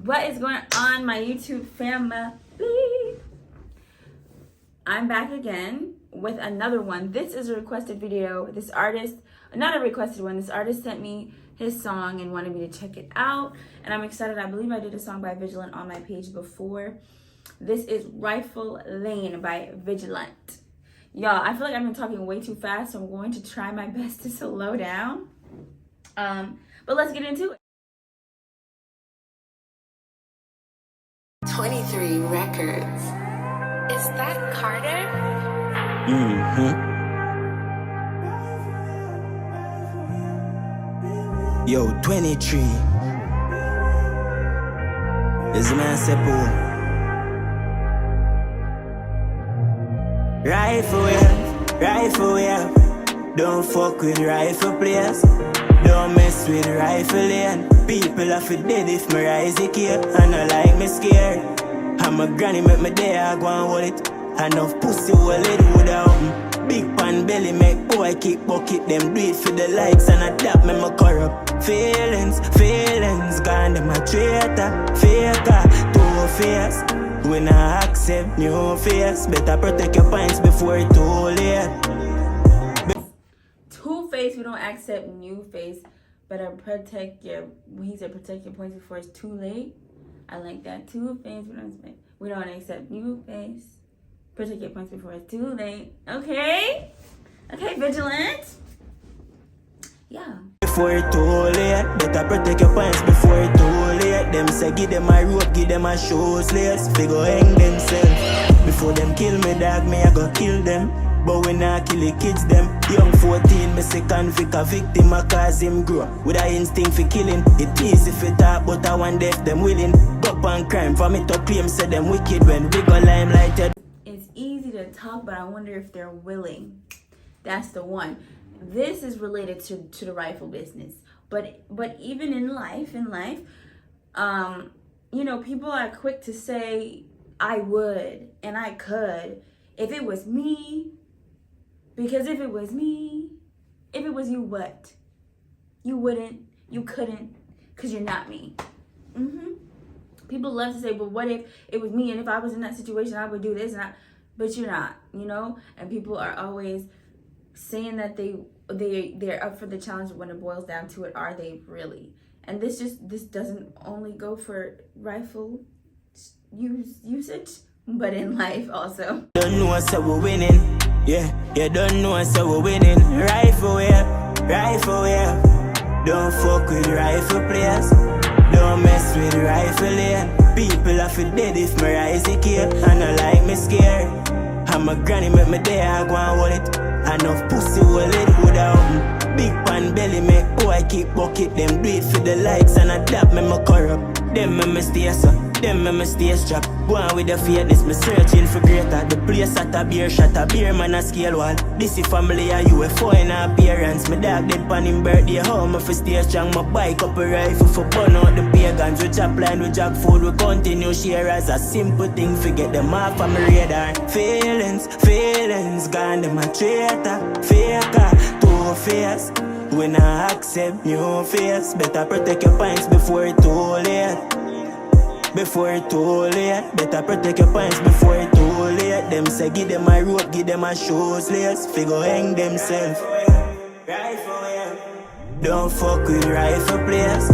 What is going on, my YouTube family? I'm back again with another one. This is a requested video. This artist, not a requested one, this artist sent me his song and wanted me to check it out. And I'm excited. I believe I did a song by Vigilant on my page before. This is Rifle Lane by Vigilant. Y'all, I feel like I've been talking way too fast, so I'm going to try my best to slow down. But let's get into it. 23 Records. Is that Carter? Yo, 23. Is the man Seppo? Rifle wave. Don't fuck with rifle players. Don't mess with rifle lane. People have to dead if my rise a kid. And I like me scared. And my granny make me there, I go and hold it. Enough pussy will it without big pan belly make boy kick bucket. Them do it for the likes and adapt me my corrupt feelings. Gone them a traitor, faker, two-face. We not accept new face. Better protect your pints before it's too late. Two-face, we don't accept new face. Better protect your, he said protect your points before it's too late. I like that. Two-face, we don't accept new face. Protect your points before it's too late. Okay? Okay, Vigilant. Yeah. Before it's too late, better protect your pants before it's too late. Them say give them a rope, give them a shoes lace. Figure hang themselves. Before them kill me, dog, me I go kill them. But when I kill the kids, them young 14, me say convict a victim, I cause him grow with a instinct for killing. It easy for talk, but I want death them willing. Up on crime for me to claim, say them wicked when we go limelighted. It's easy to talk, but I wonder if they're willing. That's the one. This is related to the rifle business. But even in life, you know, people are quick to say, I would and I could if it was me. Because if it was me, if it was you, what? You wouldn't, you couldn't, because you're not me. People love to say, but what if it was me, and if I was in that situation, I would do this, but you're not, you know? And people are always saying that they're up for the challenge. When it boils down to it, are they really? And this doesn't only go for rifle usage, but in life also. Don't know so we're winning. Yeah, you don't know so we're winning. Rifle wave. Don't fuck with rifle players. Don't mess with rifle lane. People have to dead if my rise a kid. And I like me scared. And my granny make me there, I go and hold it. Enough pussy will it without big pan belly make boy kick bucket. Them do it for the likes and adapt me my corrupt. Them me stay so, them me stay strap. Go on with the fairness, me searching for greater. The place at a beer shot, a beer man a scale wall. This is family a UFO in appearance. My dog dead pan him birthday home, I fi stay strong. My bike up a rifle for burn out the pagans. We chop line, we jack food, we continue share as a simple thing. Forget them off on my radar. Feelings, gone them a traitor, faker, two-face. We not accept new face. Better protect your pints before it's too late. Before it's too late. Better protect your pints before it's too late. Them say give them a rope, give them a shoes lace. Figure hang themselves. Don't fuck with rifle players.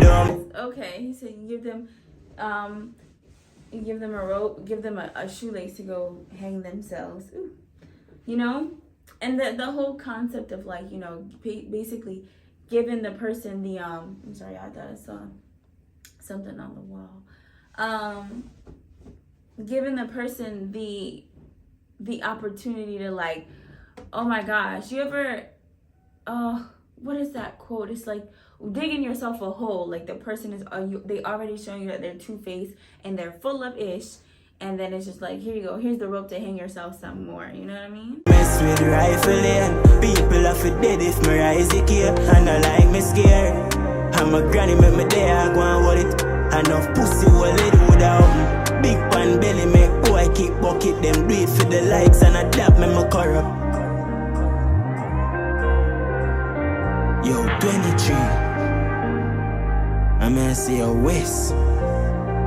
Don't. Okay, he said you give them a rope, give them a shoelace to go hang themselves. Ooh. You know? And the whole concept of, like, you know, basically giving the person the I'm sorry, I thought I saw something on the wall. Giving the person the opportunity to, like, oh my gosh, you ever what is that quote? It's like digging yourself a hole. Like, the person is they already showing you that they're two-faced and they're full of ish. And then it's just like, here you go, here's the rope to hang yourself some more, you know what I mean? Mess with rifle lane. People have to dead if my rise a kid. And I like me scared. And my granny make me there, I go and hold it. Enough pussy will it without big pan belly make boy kick bucket. Them do it for the likes and adapt me my corrupt. Yo, 23. I may say a West.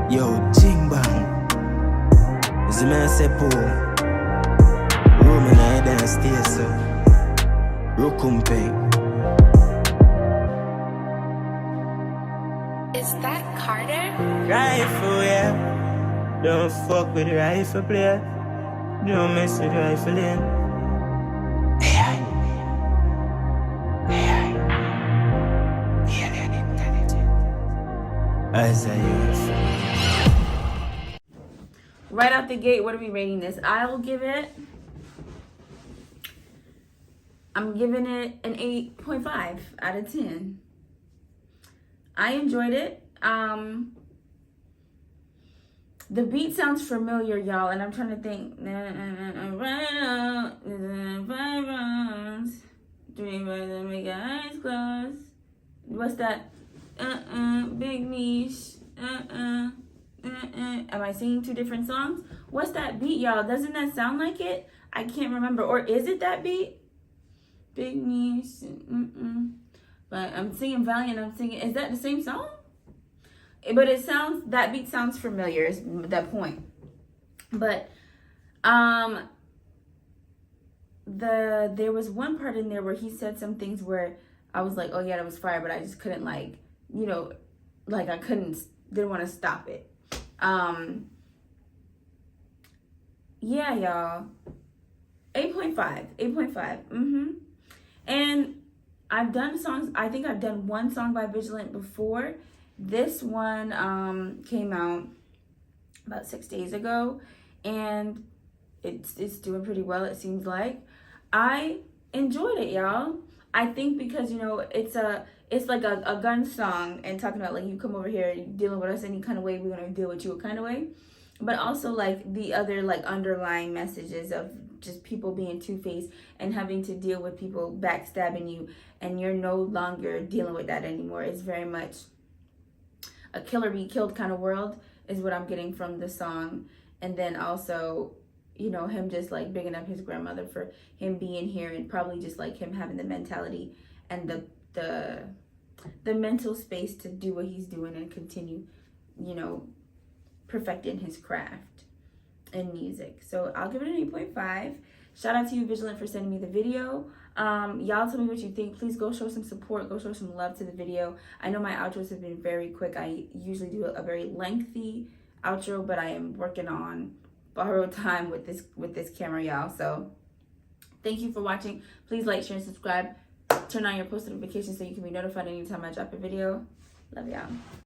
Yo, Jing Bang. Is the man say pool? Room in a downstairs, so. Rukumpe. Is that Carter? Rifle, yeah. Don't fuck with the rifle player. Don't mess with the rifle in. As I use. Right out the gate, what are we rating this? I'm giving it an 8.5 out of 10. I enjoyed it. The beat sounds familiar, y'all, and I'm trying to think. What's that? Big niche. Am I singing two different songs? What's that beat, y'all? Doesn't that sound like it? I can't remember. Or is it that beat? Big niche. But I'm singing Valiant. Is that the same song? But that beat sounds familiar is the point. But there was one part in there where he said some things where I was like, oh yeah, that was fire, but I just couldn't didn't want to stop it. Yeah, y'all. 8.5. And I've done songs. I think I've done one song by Vigilant before. This one came out about 6 days ago, and it's doing pretty well, it seems like. I enjoyed it, y'all. I think because, it's like a gun song and talking about like, you come over here, you dealing with us any kind of way, we're gonna deal with you a kind of way. But also like the other like underlying messages of just people being two-faced and having to deal with people backstabbing you, and you're no longer dealing with that anymore. It's very much a killer be killed kind of world is what I'm getting from the song. And then also, him just like bigging up his grandmother for him being here, and probably just like him having the mentality and the mental space to do what he's doing and continue, perfecting his craft in music. So I'll give it an 8.5. Shout out to you, Vigilant, for sending me the video. Y'all tell me what you think. Please go show some support. Go show some love to the video. I know my outros have been very quick. I usually do a very lengthy outro, but I am working on borrowed time with this camera, y'all. So thank you for watching. Please like, share, and subscribe. Turn on your post notifications so you can be notified anytime I drop a video. Love y'all.